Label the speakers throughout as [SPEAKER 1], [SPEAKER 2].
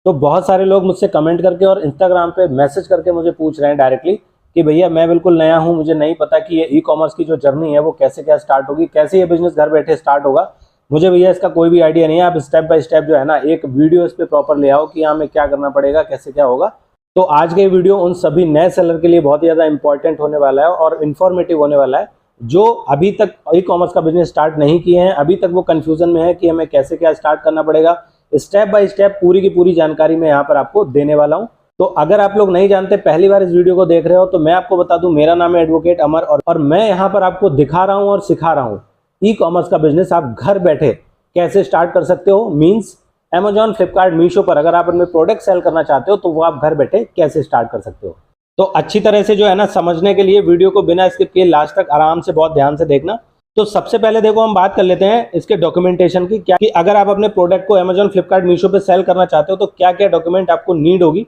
[SPEAKER 1] तो बहुत सारे लोग मुझसे कमेंट करके और इंस्टाग्राम पे मैसेज करके मुझे पूछ रहे हैं डायरेक्टली कि भैया मैं बिल्कुल नया हूँ, मुझे नहीं पता कि ये ई कॉमर्स की जो जर्नी है वो कैसे क्या स्टार्ट होगी, कैसे ये बिजनेस घर बैठे स्टार्ट होगा। मुझे भैया इसका कोई भी आइडिया नहीं है। आप स्टेप बाय स्टेप जो है ना एक वीडियो इस पर प्रॉपर ले आओ कि हमें क्या करना पड़ेगा, कैसे क्या होगा। तो आज के वीडियो उन सभी नए सेलर के लिए बहुत ही ज़्यादा इंपॉर्टेंट होने वाला है और इन्फॉर्मेटिव होने वाला है, जो अभी तक ई कॉमर्स का बिजनेस स्टार्ट नहीं किए हैं, अभी तक वो कंफ्यूजन में है कि हमें कैसे क्या स्टार्ट करना पड़ेगा। स्टेप बाय स्टेप पूरी की पूरी जानकारी मैं यहाँ पर आपको देने वाला हूँ। तो अगर आप लोग नहीं जानते, पहली बार इस वीडियो को देख रहे हो, तो मैं आपको बता दूं, मेरा नाम है एडवोकेट अमर और मैं यहाँ पर आपको दिखा रहा हूँ और सिखा रहा हूँ ई कॉमर्स का बिजनेस आप घर बैठे कैसे स्टार्ट कर सकते हो। मीन्स अमेजॉन, फ्लिपकार्ट, मीशो पर अगर आप अपने प्रोडक्ट सेल करना चाहते हो तो वो आप घर बैठे कैसे स्टार्ट कर सकते हो। तो अच्छी तरह से जो है ना समझने के लिए वीडियो को बिना स्किप किए लास्ट तक आराम से बहुत ध्यान से देखना। तो सबसे पहले देखो हम बात कर लेते हैं इसके डॉक्यूमेंटेशन की, क्या कि अगर आप अपने प्रोडक्ट को अमेजॉन, फ्लिपकार्ट, मीशो पे सेल करना चाहते हो तो क्या क्या डॉक्यूमेंट आपको नीड होगी।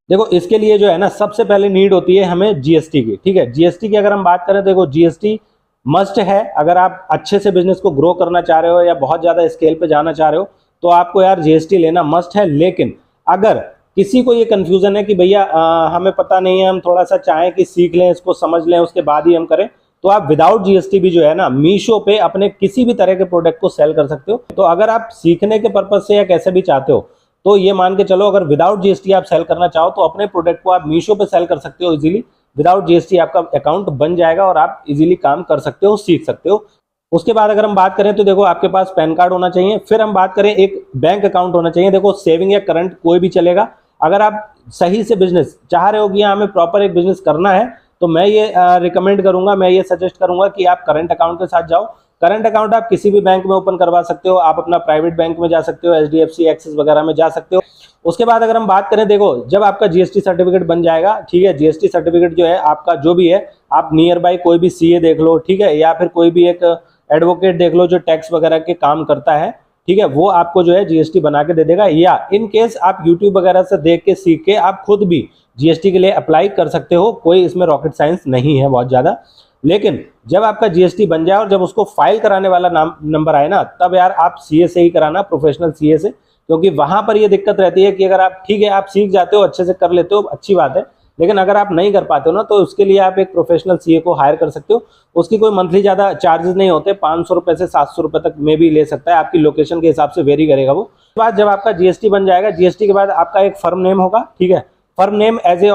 [SPEAKER 1] देखो इसके लिए जो है ना सबसे पहले नीड होती है हमें जीएसटी की। ठीक है, जीएसटी की अगर हम बात करें, देखो जीएसटी मस्ट है। अगर आप अच्छे से बिजनेस को ग्रो करना चाह रहे हो या बहुत ज्यादा स्केल पे जाना चाह रहे हो तो आपको यार जीएसटी लेना मस्ट है। लेकिन अगर किसी को ये कंफ्यूजन है कि भैया हमें पता नहीं है, हम थोड़ा सा चाहें कि सीख लें, इसको समझ लें, उसके बाद ही हम करें, तो आप विदाउट जीएसटी भी जो है ना मीशो पे अपने किसी भी तरह के प्रोडक्ट को सेल कर सकते हो। तो अगर आप सीखने के पर्पज से या कैसे भी चाहते हो तो ये मान के चलो, अगर विदाउट जीएसटी आप सेल करना चाहो तो अपने प्रोडक्ट को आप मीशो पे सेल कर सकते हो इजीली। विदाउट जीएसटी आपका अकाउंट बन जाएगा और आप इजीली काम कर सकते हो, सीख सकते हो। उसके बाद अगर हम बात करें तो देखो आपके पास पैन कार्ड होना चाहिए। फिर हम बात करें एक बैंक अकाउंट होना चाहिए। देखो सेविंग या करंट कोई भी चलेगा। अगर आप सही से बिजनेस चाह रहे हो कि हमें प्रॉपर एक बिजनेस करना है तो मैं ये रिकमेंड करूंगा, मैं ये सजेस्ट करूंगा कि आप करंट अकाउंट के साथ जाओ। करंट अकाउंट आप किसी भी बैंक में ओपन करवा सकते हो, आप अपना प्राइवेट बैंक में जा सकते हो, एचडीएफसी, एक्सिस वगैरह में जा सकते हो। उसके बाद अगर हम बात करें, देखो जब आपका जीएसटी सर्टिफिकेट बन जाएगा, ठीक है, जीएसटी सर्टिफिकेट जो है आपका जो भी है, आप नियर बाय कोई भी सीए देख लो, ठीक है, या फिर कोई भी एक एडवोकेट देख लो जो टैक्स वगैरह के काम करता है, ठीक है, वो आपको जो है जीएसटी बना के दे देगा। या इन केस आप यूट्यूब वगैरह से देख के सीख के आप खुद भी जीएसटी के लिए अप्लाई कर सकते हो। कोई इसमें रॉकेट साइंस नहीं है बहुत ज्यादा। लेकिन जब आपका जीएसटी बन जाए और जब उसको फाइल कराने वाला नंबर आए ना, तब यार आप सीए से ही कराना, प्रोफेशनल सीए से, क्योंकि वहां पर ये दिक्कत रहती है कि अगर आप, ठीक है, आप सीख जाते हो, अच्छे से कर लेते हो, अच्छी बात है, लेकिन अगर आप नहीं कर पाते हो ना तो उसके लिए आप एक प्रोफेशनल सीए को हायर कर सकते हो। उसकी कोई मंथली ज्यादा चार्जेस नहीं होते, 500 रुपए से 700 रुपए तक में भी ले सकता है, आपकी लोकेशन के हिसाब से वेरी करेगा वो। बाद जब आपका जीएसटी बन जाएगा, जीएसटी के बाद आपका एक फर्म नेम होगा, ठीक है। फर्म नेम एज ए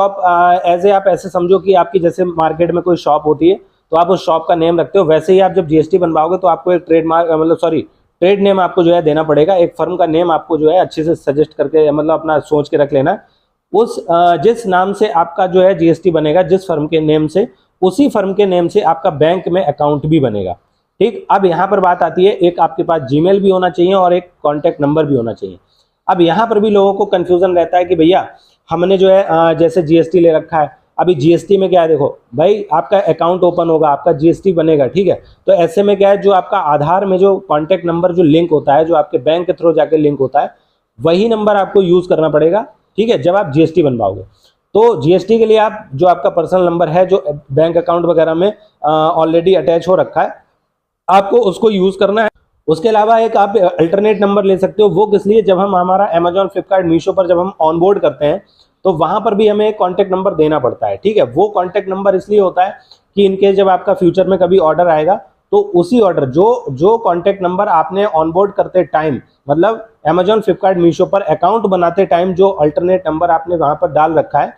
[SPEAKER 1] आप ऐसे समझो कि आपकी जैसे मार्केट में कोई शॉप होती है तो आप उस शॉप का नेम रखते हो, वैसे ही आप जब जीएसटी बनवाओगे तो आपको एक ट्रेड नेम आपको जो है देना पड़ेगा। एक फर्म का नेम आपको जो है अच्छे से सजेस्ट करके, मतलब अपना सोच के रख लेना। उस जिस नाम से आपका जो है जीएसटी बनेगा, जिस फर्म के नेम से, उसी फर्म के नेम से आपका बैंक में अकाउंट भी बनेगा। ठीक, अब यहाँ पर बात आती है, एक आपके पास जीमेल भी होना चाहिए और एक कॉन्टैक्ट नंबर भी होना चाहिए। अब यहाँ पर भी लोगों को कंफ्यूजन रहता है कि भैया हमने जो है जैसे जीएसटी ले रखा है, अभी जीएसटी में क्या है, देखो भाई आपका अकाउंट ओपन होगा, आपका जीएसटी बनेगा, ठीक है, तो ऐसे में क्या है, जो आपका आधार में जो कॉन्टैक्ट नंबर जो लिंक होता है, जो आपके बैंक के थ्रू जाके लिंक होता है, वही नंबर आपको यूज करना पड़ेगा, ठीक है, जब आप जीएसटी बनवाओगे। तो जीएसटी के लिए आप जो आपका पर्सनल नंबर है जो बैंक अकाउंट वगैरह में ऑलरेडी अटैच हो रखा है, आपको उसको यूज करना है। उसके अलावा एक आप अल्टरनेट नंबर ले सकते हो। वो किस लिए, जब हम हमारा अमेजॉन, फ्लिपकार्ट, मीशो पर जब हम ऑनबोर्ड करते हैं तो वहां पर भी हमें एक कॉन्टैक्ट नंबर देना पड़ता है, ठीक है। वो कॉन्टैक्ट नंबर इसलिए होता है कि इनकेस जब आपका फ्यूचर में कभी ऑर्डर आएगा तो उसी ऑर्डर जो कॉन्टैक्ट नंबर आपने ऑनबोर्ड करते टाइम, मतलब अमेजॉन, फ्लिपकार्ट, मीशो पर अकाउंट बनाते टाइम जो अल्टरनेट नंबर आपने वहां पर डाल रखा है,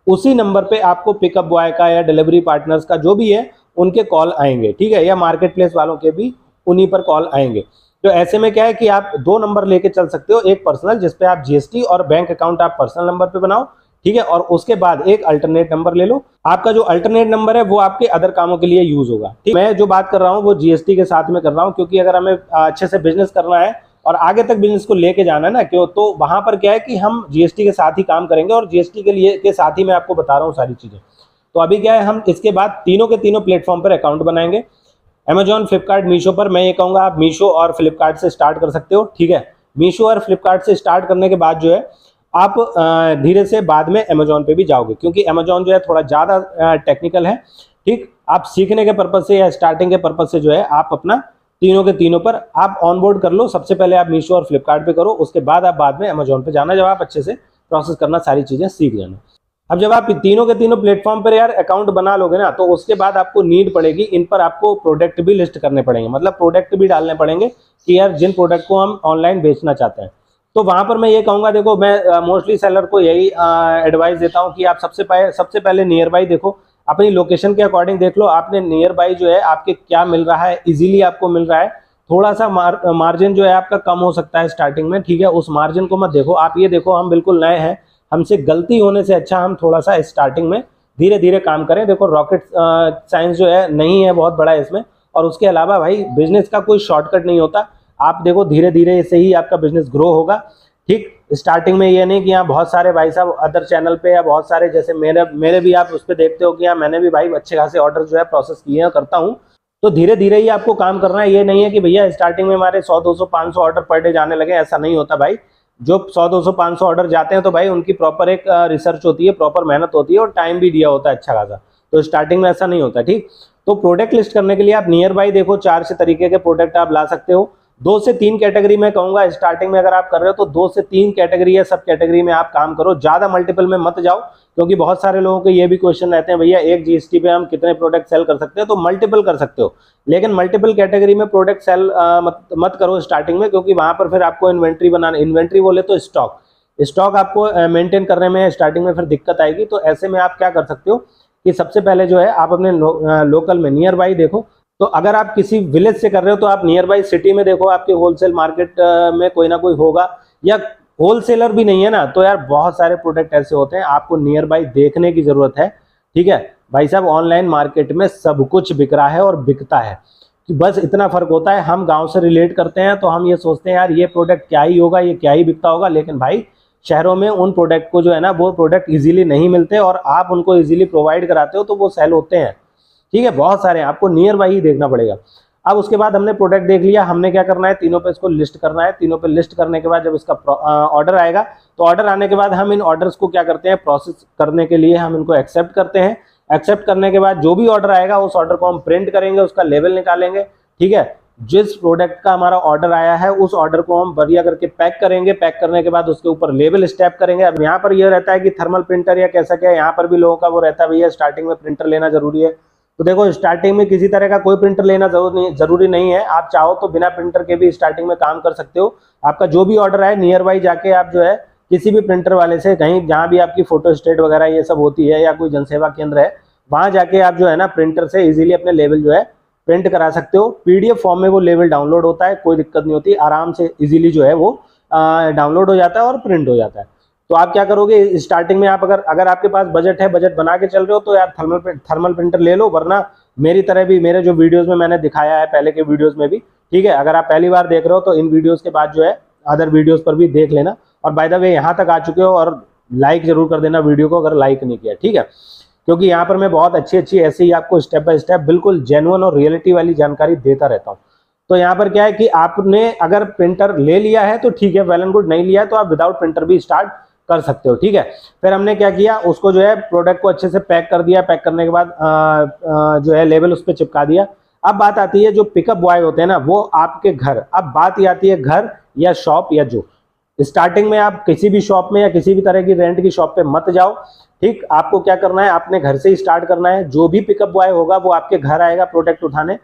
[SPEAKER 1] उसी नंबर पे आपको पिकअप बॉय का या डिलीवरी पार्टनर्स का जो भी है उनके कॉल आएंगे, ठीक है, या मार्केट प्लेस वालों के भी उन्हीं पर कॉल आएंगे। तो ऐसे में क्या है कि आप दो नंबर लेके चल सकते हो, एक पर्सनल जिसपे आप जीएसटी और बैंक अकाउंट आप पर्सनल नंबर पे बनाओ, ठीक है, और उसके बाद एक अल्टरनेट नंबर ले लो। आपका जो अल्टरनेट नंबर है वो आपके अदर कामों के लिए यूज होगा, ठीक। मैं जो बात कर रहा हूँ वो जीएसटी के साथ में कर रहा हूँ, क्योंकि अगर हमें अच्छे से बिजनेस करना है और आगे तक बिजनेस को लेके जाना है ना, क्यों, तो वहां पर क्या है कि हम जीएसटी के साथ ही काम करेंगे और जीएसटी के लिए के साथ ही मैं आपको बता रहा हूँ सारी चीजें। तो अभी क्या है, हम इसके बाद तीनों के तीनों प्लेटफॉर्म पर अकाउंट बनाएंगे। अमेजॉन, फ्लिपकार्ट, मीशो पर मैं ये कहूंगा आप मीशो और फ्लिपकार्ट से स्टार्ट कर सकते हो, ठीक है। मीशो और फ्लिपकार्ट से स्टार्ट करने के बाद जो है आप धीरे से बाद में अमेजॉन पे भी जाओगे, क्योंकि अमेजॉन जो है थोड़ा ज़्यादा टेक्निकल है, ठीक। आप सीखने के पर्पज से या स्टार्टिंग के पर्पज से जो है आप अपना तीनों के तीनों पर आप ऑनबोर्ड कर लो। सबसे पहले आप मीशो और फ्लिपकार्ट पे करो, उसके बाद आप बाद में अमेजॉन पे जाना जब आप अच्छे से प्रोसेस करना, सारी चीजें सीख जाना। अब जब आप तीनों के तीनों प्लेटफॉर्म पर यार अकाउंट बना लोगे ना, तो उसके बाद आपको नीड पड़ेगी, इन पर आपको प्रोडक्ट भी लिस्ट करने पड़ेंगे, मतलब प्रोडक्ट भी डालने पड़ेंगे कि यार जिन प्रोडक्ट को हम ऑनलाइन बेचना चाहते हैं। तो वहां पर मैं ये कहूंगा, देखो मैं मोस्टली सेलर को यही एडवाइस देता हूं कि आप सबसे पहले नियर बाई देखो, अपनी लोकेशन के अकॉर्डिंग देख लो, आपने नियर बाई जो है आपके क्या मिल रहा है, इजीली आपको मिल रहा है। थोड़ा सा मार्जिन जो है आपका कम हो सकता है स्टार्टिंग में, ठीक है, उस मार्जिन को मत देखो। आप ये देखो हम बिल्कुल नए हैं, हमसे गलती होने से अच्छा हम थोड़ा सा स्टार्टिंग में धीरे धीरे काम करें। देखो रॉकेट साइंस जो है नहीं है बहुत बड़ा इसमें, और उसके अलावा भाई बिजनेस का कोई शॉर्टकट नहीं होता। आप देखो धीरे धीरे से ही आपका बिजनेस ग्रो होगा, ठीक। स्टार्टिंग में ये नहीं कि यहाँ बहुत सारे भाई साहब अदर चैनल पे या बहुत सारे जैसे मेरे भी आप उस पर देखते हो कि यहाँ मैंने भी भाई अच्छे खासे ऑर्डर जो है प्रोसेस किए हैं, करता हूँ। तो धीरे धीरे ही आपको काम करना है, ये नहीं है कि भैया स्टार्टिंग में हमारे 100 200 500 ऑर्डर पर डे जाने लगे, ऐसा नहीं होता भाई। जो 100 200 500 ऑर्डर जाते हैं तो भाई उनकी प्रॉपर एक रिसर्च होती है, प्रॉपर मेहनत होती है और टाइम भी दिया होता है अच्छा खासा। तो स्टार्टिंग में ऐसा नहीं होता, ठीक। तो प्रोडक्ट लिस्ट करने के लिए आप नियर बाई देखो 4 से तरीके के प्रोडक्ट आप ला सकते हो। 2 से 3 कैटेगरी में कहूंगा स्टार्टिंग में अगर आप कर रहे हो तो 2 से 3 कैटेगरी या सब कैटेगरी में आप काम करो, ज्यादा मल्टीपल में मत जाओ, क्योंकि बहुत सारे लोगों के ये भी क्वेश्चन रहते हैं भैया एक जीएसटी पे हम कितने प्रोडक्ट सेल कर सकते हैं। तो मल्टीपल कर सकते हो, लेकिन मल्टीपल कैटेगरी में प्रोडक्ट सेल मत करो स्टार्टिंग में, क्योंकि वहां पर फिर आपको इन्वेंट्री बोले तो स्टॉक आपको मेंटेन करने में स्टार्टिंग में फिर दिक्कत आएगी। तो ऐसे में आप क्या कर सकते हो कि सबसे पहले जो है आप अपने लोकल में नियर बाई देखो। तो अगर आप किसी विलेज से कर रहे हो तो आप नियर बाई सिटी में देखो, आपके होलसेल मार्केट में कोई ना कोई होगा, या होलसेलर भी नहीं है ना तो यार बहुत सारे प्रोडक्ट ऐसे होते हैं, आपको नियर बाई देखने की जरूरत है, ठीक है भाई साहब। ऑनलाइन मार्केट में सब कुछ बिक रहा है और बिकता है, कि बस इतना फर्क होता है, हम गांव से रिलेट करते हैं तो हम ये सोचते हैं यार ये प्रोडक्ट क्या ही होगा, ये क्या ही बिकता होगा, लेकिन भाई शहरों में उन प्रोडक्ट को जो है ना वो प्रोडक्ट इजीली नहीं मिलते और आप उनको इजीली प्रोवाइड कराते हो तो वो सेल होते हैं, ठीक है। बहुत सारे आपको नियर बाई ही देखना पड़ेगा। अब उसके बाद हमने प्रोडक्ट देख लिया, हमने क्या करना है तीनों पे इसको लिस्ट करना है। तीनों पे लिस्ट करने के बाद जब इसका ऑर्डर आएगा तो ऑर्डर आने के बाद हम इन ऑर्डर्स को क्या करते हैं, प्रोसेस करने के लिए हम इनको एक्सेप्ट करते हैं। एक्सेप्ट करने के बाद जो भी ऑर्डर आएगा उस ऑर्डर को हम प्रिंट करेंगे, उसका लेवल निकालेंगे, ठीक है। जिस प्रोडक्ट का हमारा ऑर्डर आया है उस ऑर्डर को हम बढ़िया करके पैक करेंगे। पैक करने के बाद उसके ऊपर लेबल स्टैम्प करेंगे। अब यहाँ पर यह रहता है कि थर्मल प्रिंटर या कैसा क्या, यहाँ पर भी लोगों का वो रहता है भैया स्टार्टिंग में प्रिंटर लेना जरूरी है। तो देखो स्टार्टिंग में किसी तरह का कोई प्रिंटर लेना जरूरी नहीं है, आप चाहो तो बिना प्रिंटर के भी स्टार्टिंग में काम कर सकते हो। आपका जो भी ऑर्डर है नियर बाई जाके आप जो है किसी भी प्रिंटर वाले से, कहीं जहाँ भी आपकी फोटो स्टेट वगैरह ये सब होती है या कोई जनसेवा केंद्र है, वहां जाके आप जो है ना प्रिंटर से इजीली अपने लेवल जो है प्रिंट करा सकते हो। पीडीएफ फॉर्म में वो लेवल डाउनलोड होता है, कोई दिक्कत नहीं होती, आराम से इजीली जो है वो डाउनलोड हो जाता है और प्रिंट हो जाता है। तो आप क्या करोगे स्टार्टिंग में, आप अगर आपके पास बजट है, बजट बना के चल रहे हो तो यार थर्मल प्रिंटर ले लो, वरना मेरी तरह भी मेरे जो वीडियोस में मैंने दिखाया है पहले के वीडियोस में भी, ठीक है। अगर आप पहली बार देख रहे हो तो इन वीडियोस के बाद जो है अदर वीडियोस पर भी देख लेना। और बाय द वे यहाँ तक आ चुके हो और लाइक जरूर कर देना वीडियो को अगर लाइक नहीं किया, ठीक है, क्योंकि यहाँ पर मैं बहुत अच्छी ऐसे ही आपको स्टेप बाय स्टेप बिल्कुल जेन्युइन और रियलिटी वाली जानकारी देता रहता हूँ। तो यहाँ पर क्या है कि आपने अगर प्रिंटर ले लिया है तो ठीक है, वेल एंड गुड, नहीं लिया है तो आप विदाउट प्रिंटर भी स्टार्ट कर सकते हो, ठीक है। फिर हमने क्या किया, उसको जो है प्रोडक्ट को अच्छे से पैक कर दिया। पैक करने के बाद जो है लेबल उस पर चिपका दिया। अब बात आती है जो पिकअप बॉय होते हैं ना वो आपके घर, अब बात ही आती है घर या शॉप, या जो स्टार्टिंग में आप किसी भी शॉप में या किसी भी तरह की रेंट की शॉप पे मत जाओ, ठीक। आपको क्या करना है, आपने घर से ही स्टार्ट करना है। जो भी पिकअप बॉय होगा वो आपके घर आएगा प्रोडक्ट उठाने।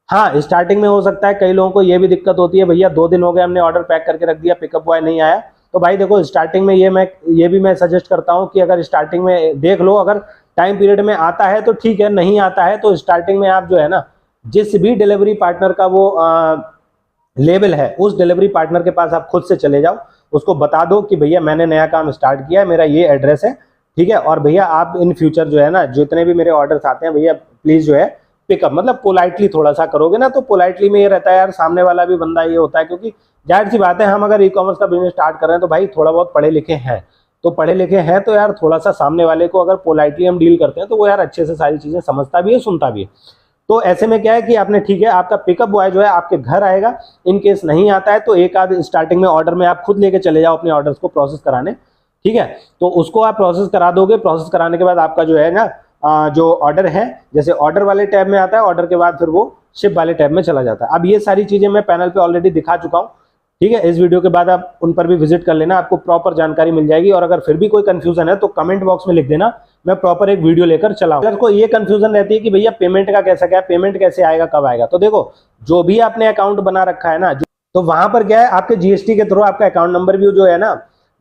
[SPEAKER 1] हाँ स्टार्टिंग में हो सकता है कई लोगों को ये भी दिक्कत होती है, भैया 2 दिन हो गए हमने ऑर्डर पैक करके रख दिया, पिकअप बॉय नहीं आया। तो भाई देखो स्टार्टिंग में ये भी मैं सजेस्ट करता हूं कि अगर स्टार्टिंग में देख लो, अगर टाइम पीरियड में आता है तो ठीक है, नहीं आता है तो स्टार्टिंग में आप जो है ना जिस भी डिलीवरी पार्टनर का वो लेबल है उस डिलीवरी पार्टनर के पास आप खुद से चले जाओ, उसको बता दो कि भैया मैंने नया काम स्टार्ट किया है, मेरा ये एड्रेस है, ठीक है, और भैया आप इन फ्यूचर जो है ना जितने भी मेरे ऑर्डर्स आते हैं भैया प्लीज जो है पिकअप, मतलब पोलाइटली थोड़ा सा करोगे ना तो पोलाइटली में ये रहता है यार सामने वाला भी बंदा ये होता है, क्योंकि जाहिर सी बात है हम अगर ई कॉमर्स का बिजनेस स्टार्ट कर रहे हैं तो भाई थोड़ा बहुत पढ़े लिखे हैं, तो पढ़े लिखे हैं तो यार थोड़ा सा सामने वाले को अगर पोलाइटली हम डील करते हैं तो वो यार अच्छे से सारी चीजें समझता भी है, सुनता भी है। तो ऐसे में क्या है कि आपने ठीक है आपका पिकअप बॉय जो है आपके घर आएगा। इन केस नहीं आता है तो एक आध स्टार्टिंग में ऑर्डर में आप खुद लेके चले जाओ अपने ऑर्डर्स को प्रोसेस कराने, ठीक है। तो उसको आप प्रोसेस करा दोगे, प्रोसेस कराने के बाद आपका जो है ना जो ऑर्डर है जैसे ऑर्डर वाले टैब में आता है, ऑर्डर के बाद फिर वो शिप वाले टैब में चला जाता है। अब ये सारी चीजें मैं पैनल पे ऑलरेडी दिखा चुका हूँ, ठीक है, इस वीडियो के बाद आप उन पर भी विजिट कर लेना, आपको प्रॉपर जानकारी मिल जाएगी। और अगर फिर भी कोई कंफ्यूजन है तो कमेंट बॉक्स में लिख देना, मैं प्रॉपर एक वीडियो लेकर चला हूं। अगर कोई ये कंफ्यूजन रहती है कि भैया पेमेंट का कैसा क्या, पेमेंट कैसे आएगा, कब आएगा, तो देखो जो भी आपने अकाउंट बना रखा है ना, तो वहां पर क्या है, आपके जीएसटी के थ्रू आपका अकाउंट नंबर भी जो है ना,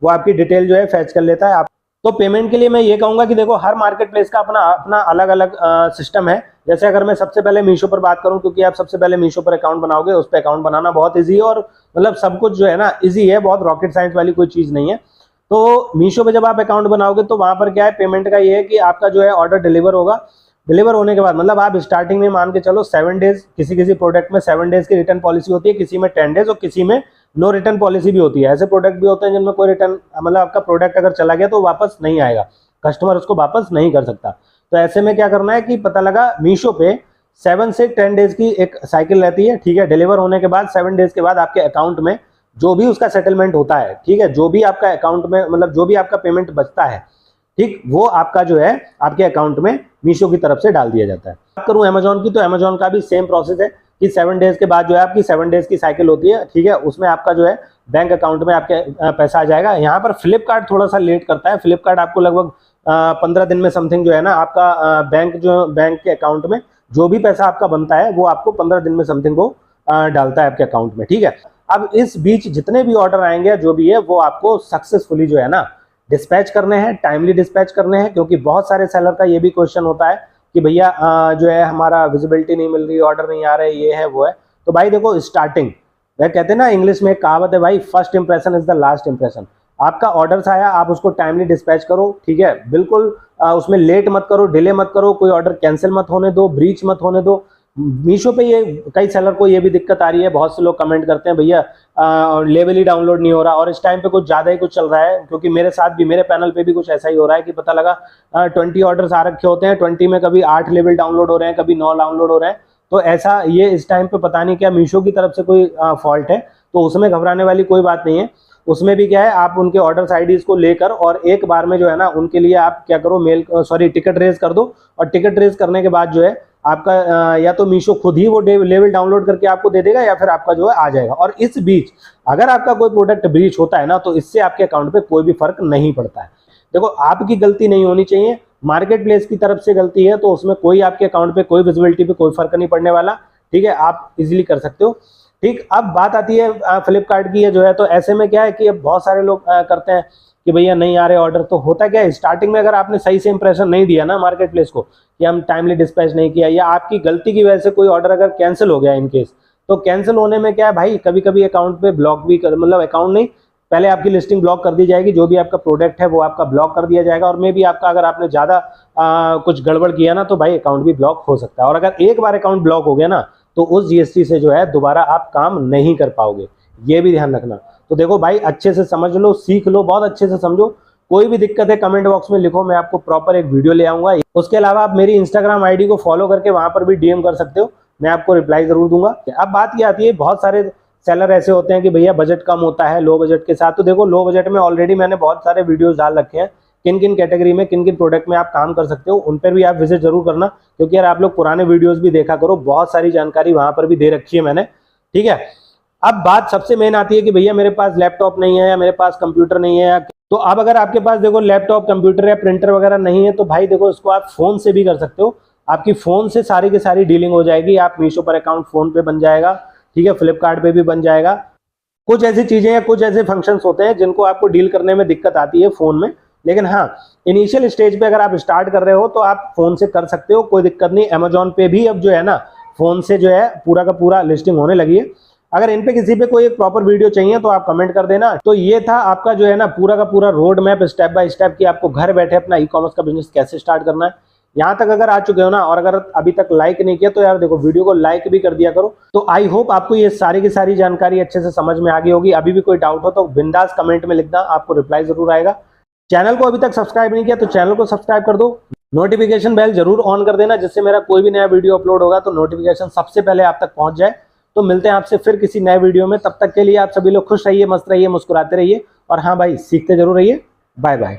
[SPEAKER 1] वो आपकी डिटेल जो है फैच कर लेता है आप। तो पेमेंट के लिए मैं ये कहूंगा कि देखो हर मार्केट प्लेस का अपना अपना अलग अलग सिस्टम है। जैसे अगर मैं सबसे पहले मीशो पर बात करूं, क्योंकि आप सबसे पहले मीशो पर अकाउंट बनाओगे, उस पर अकाउंट बनाना बहुत ईजी है, और मतलब सब कुछ जो है ना ईजी है, बहुत रॉकेट साइंस वाली कोई चीज नहीं है। तो मीशो पे जब आप अकाउंट बनाओगे तो वहां पर क्या है, पेमेंट का ये है कि आपका जो है ऑर्डर डिलीवर होगा, डिलीवर होने के बाद मतलब आप स्टार्टिंग में मान के चलो 7 डेज, किसी किसी प्रोडक्ट में 7 डेज की रिटर्न पॉलिसी होती है, किसी में 10 डेज और किसी में नो रिटर्न पॉलिसी भी होती है। ऐसे प्रोडक्ट भी होते हैं जिनमें कोई रिटर्न, मतलब आपका प्रोडक्ट अगर चला गया तो वापस नहीं आएगा, कस्टमर उसको वापस नहीं कर सकता। तो ऐसे में क्या करना है कि पता लगा मीशो पे 7 से 10 डेज की एक साइकिल रहती है, ठीक है। डिलीवर होने के बाद 7 डेज के बाद आपके अकाउंट में जो भी उसका सेटलमेंट होता है, ठीक है, जो भी आपका अकाउंट में मतलब जो भी आपका पेमेंट बचता है, ठीक, वो आपका जो है आपके अकाउंट में मीशो की तरफ से डाल दिया जाता है। बात करूं अमेजॉन की, तो अमेजॉन का भी सेम प्रोसेस है कि 7 डेज के बाद जो है आपकी 7 डेज की साइकिल होती है, ठीक है, उसमें आपका जो है बैंक अकाउंट में आपके पैसा आ जाएगा। यहाँ पर फ्लिपकार्ट थोड़ा सा लेट करता है, फ्लिपकार्ट आपको लगभग 15 दिन में समथिंग जो है ना आपका बैंक के अकाउंट में जो भी पैसा आपका बनता है वो आपको 15 दिन में समथिंग को डालता है आपके अकाउंट में, ठीक है। अब इस बीच जितने भी ऑर्डर आएंगे जो भी है वो आपको सक्सेसफुली जो है ना डिस्पैच करने हैं, टाइमली डिस्पैच करने हैं, क्योंकि बहुत सारे सेलर का ये भी क्वेश्चन होता है कि भैया जो है हमारा विजिबिलिटी नहीं मिल रही, ऑर्डर नहीं आ रहे, ये है वो है। तो भाई देखो स्टार्टिंग, वह कहते हैं ना इंग्लिश में एक कहावत है भाई, first impression is the last impression. आपका ऑर्डर आया, आप उसको टाइमली डिस्पैच करो, ठीक है, बिल्कुल उसमें लेट मत करो, डिले मत करो, कोई ऑर्डर कैंसिल मत होने दो, ब्रीच मत होने दो। मीशो पे ये कई सेलर को ये भी दिक्कत आ रही है, बहुत से लोग कमेंट करते हैं भैया लेवल ही डाउनलोड नहीं हो रहा, और इस टाइम पे कुछ ज्यादा ही कुछ चल रहा है, क्योंकि मेरे साथ भी, मेरे पैनल पे भी कुछ ऐसा ही हो रहा है कि पता लगा 20 ऑर्डर्स आ रखे होते हैं, 20 में कभी 8 लेवल डाउनलोड हो रहे हैं, कभी 9 डाउनलोड हो रहे हैं। तो ऐसा ये इस टाइम पे पता नहीं क्या मीशो की तरफ से कोई फॉल्ट है, तो उसमें घबराने वाली कोई बात नहीं है। उसमें भी क्या है, आप उनके ऑर्डर्स आईडीज को लेकर और एक बार में जो है ना उनके लिए आप क्या करो, टिकट रेज कर दो, और टिकट रेज करने के बाद जो है आपका या तो मीशो खुद ही वो लेवल डाउनलोड करके आपको दे देगा, या फिर आपका जो है आ जाएगा। और इस बीच अगर आपका कोई प्रोडक्ट ब्रीच होता है ना, तो इससे आपके अकाउंट पे कोई भी फर्क नहीं पड़ता है। देखो आपकी गलती नहीं होनी चाहिए, मार्केट प्लेस की तरफ से गलती है, तो उसमें कोई आपके अकाउंट पे कोई विजिबिलिटी पे कोई फर्क नहीं पड़ने वाला, ठीक है, आप इजीली कर सकते हो। ठीक, अब बात आती है फ्लिपकार्ट की है जो है, तो ऐसे में क्या है कि अब बहुत सारे लोग करते हैं कि भैया नहीं आ रहे ऑर्डर। तो होता क्या है, स्टार्टिंग में अगर आपने सही से इंप्रेशन नहीं दिया ना मार्केट प्लेस को कि हम टाइमली डिस्पैच नहीं किया, या आपकी गलती की वजह से कोई ऑर्डर अगर कैंसिल हो गया इन केस, तो कैंसिल होने में क्या है भाई, कभी कभी अकाउंट पे ब्लॉक भी कर, मतलब अकाउंट नहीं, पहले आपकी लिस्टिंग ब्लॉक कर दी जाएगी, जो भी आपका प्रोडक्ट है वो आपका ब्लॉक कर दिया जाएगा, और मे भी आपका अगर आपने ज्यादा कुछ गड़बड़ किया ना, तो भाई अकाउंट भी ब्लॉक हो सकता है। और अगर एक बार अकाउंट ब्लॉक हो गया ना, तो उस जीएसटी से जो है दोबारा आप काम नहीं कर पाओगे, ये भी ध्यान रखना। तो देखो भाई अच्छे से समझ लो, सीख लो, बहुत अच्छे से समझो। कोई भी दिक्कत है कमेंट बॉक्स में लिखो, मैं आपको प्रॉपर एक वीडियो ले आऊंगा। उसके अलावा आप मेरी इंस्टाग्राम आईडी को फॉलो करके वहां पर भी डीएम कर सकते हो, मैं आपको रिप्लाई जरूर दूंगा। अब बात ये आती है, बहुत सारे सेलर ऐसे होते हैं कि भैया बजट कम होता है, लो बजट के साथ। तो देखो लो बजट में ऑलरेडी मैंने बहुत सारे वीडियोस डाल रखे हैं, किन किन कैटेगरी में, किन किन प्रोडक्ट में आप काम कर सकते हो, उन पर भी आप विजिट जरूर करना, क्योंकि यार आप लोग पुराने वीडियोस भी देखा करो, बहुत सारी जानकारी वहां पर भी दे रखी है मैंने, ठीक है। अब बात सबसे मेन आती है कि भैया मेरे पास लैपटॉप नहीं है, या मेरे पास कंप्यूटर नहीं है। तो अब अगर आपके पास देखो लैपटॉप, कंप्यूटर या प्रिंटर वगैरह नहीं है, तो भाई देखो इसको आप फोन से भी कर सकते हो। आपकी फोन से सारी की सारी डीलिंग हो जाएगी, आप मीशो पर अकाउंट फोन पे बन जाएगा, ठीक है, फ्लिपकार्ट पे भी बन जाएगा। कुछ ऐसी चीजें या कुछ ऐसे फंक्शंस होते हैं जिनको आपको डील करने में दिक्कत आती है फोन में, लेकिन हाँ इनिशियल स्टेज पे अगर आप स्टार्ट कर रहे हो तो आप फोन से कर सकते हो, कोई दिक्कत नहीं। अमेजॉन पे भी अब जो है ना फोन से जो है पूरा का पूरा लिस्टिंग होने लगी है। अगर इन पे किसी पे कोई एक प्रॉपर वीडियो चाहिए तो आप कमेंट कर देना। तो ये था आपका जो है ना पूरा का पूरा road map, step by step, कि आपको घर बैठे अपना ई कॉमर्स का बिजनेस कैसे स्टार्ट करना है। यहाँ तक अगर आ चुके हो ना, और अगर अभी तक लाइक नहीं किया तो यार देखो वीडियो को लाइक भी कर दिया करो। तो आई होप आपको ये सारी की सारी जानकारी अच्छे से समझ में आ गई होगी। अभी भी कोई डाउट हो तो बिंदास कमेंट में लिखना, आपको रिप्लाई जरूर आएगा। चैनल को अभी तक सब्सक्राइब नहीं किया तो चैनल को सब्सक्राइब कर दो, नोटिफिकेशन बेल जरूर ऑन कर देना, जिससे मेरा कोई भी नया वीडियो अपलोड होगा तो नोटिफिकेशन सबसे पहले आप तक पहुंच जाए। तो मिलते हैं आपसे फिर किसी नए वीडियो में, तब तक के लिए आप सभी लोग खुश रहिए, मस्त रहिए, मुस्कुराते रहिए, और हाँ भाई सीखते जरूर रहिए। Bye bye.